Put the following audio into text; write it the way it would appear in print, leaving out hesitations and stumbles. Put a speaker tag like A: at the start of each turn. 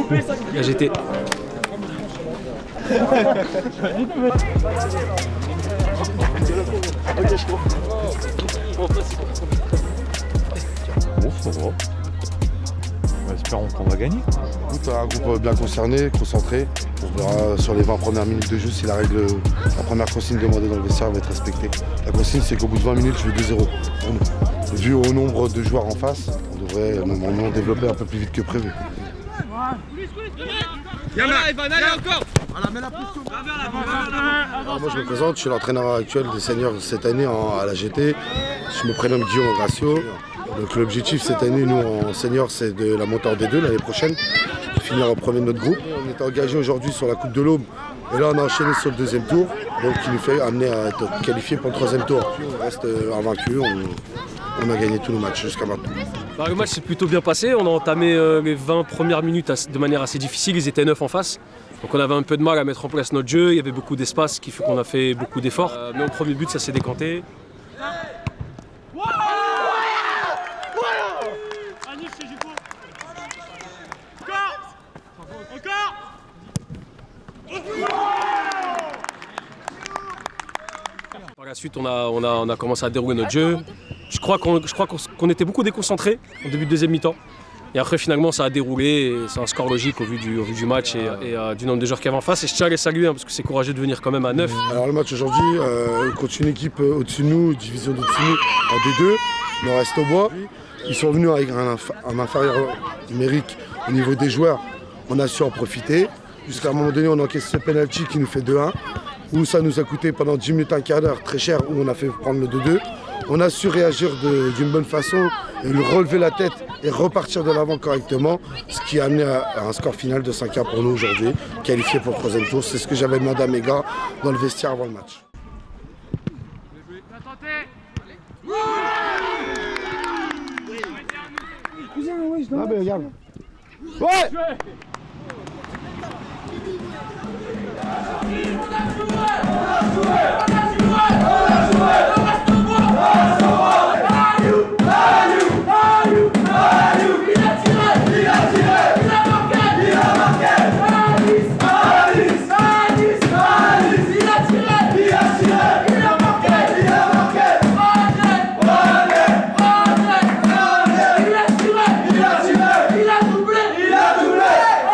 A: beaucoup. La GT.
B: Bon, ça va. Espérons qu'on va gagner.
C: Un groupe bien concerné, concentré. On verra sur les 20 premières minutes de jeu si la première consigne demandée dans le vestiaire va être respectée. La consigne, c'est qu'au bout de 20 minutes, je veux 2-0 pour nous. Vu au nombre de joueurs en face, on devrait normalement développer un peu plus vite que prévu. Alors moi je me présente, je suis l'entraîneur actuel des seniors cette année à la GT. Je me prénomme Guillaume Gracio. Donc l'objectif cette année, nous en senior, c'est de la montée en D2 l'année prochaine, finir en premier de notre groupe. On est engagé aujourd'hui sur la Coupe de l'Aube et là on a enchaîné sur le deuxième tour, donc qui nous fait amener à être qualifié pour le troisième tour. On reste invaincu, on a gagné tous nos matchs jusqu'à maintenant.
A: Le match s'est plutôt bien passé, on a entamé les 20 premières minutes de manière assez difficile, ils étaient 9 en face. Donc on avait un peu de mal à mettre en place notre jeu, il y avait beaucoup d'espace, ce qui fait qu'on a fait beaucoup d'efforts. Mais au premier but ça s'est décanté. Par la suite, on a commencé à dérouler notre jeu. Je crois qu'on était beaucoup déconcentrés au début de deuxième mi-temps. Et après, finalement, ça a déroulé. C'est un score logique au vu du match et du nombre de joueurs qu'il y avait en face. Et je tiens à les saluer parce que c'est courageux de venir quand même à 9.
C: Alors le match aujourd'hui, contre une équipe au-dessus de nous, une division au-dessus de nous, en D2, Nord-Est au Bois. Ils sont venus avec un inférieur numérique au niveau des joueurs. On a su en profiter. Jusqu'à un moment donné, on encaisse ce penalty qui nous fait 2-1. Où ça nous a coûté pendant 10 minutes, un quart d'heure, très cher, où on a fait prendre le 2-2. On a su réagir d'une bonne façon, et relever la tête et repartir de l'avant correctement, ce qui a amené à un score final de 5-1 pour nous aujourd'hui, qualifié pour le troisième tour. C'est ce que j'avais demandé à mes gars dans le vestiaire avant le match. Ah ben regarde. Ouais!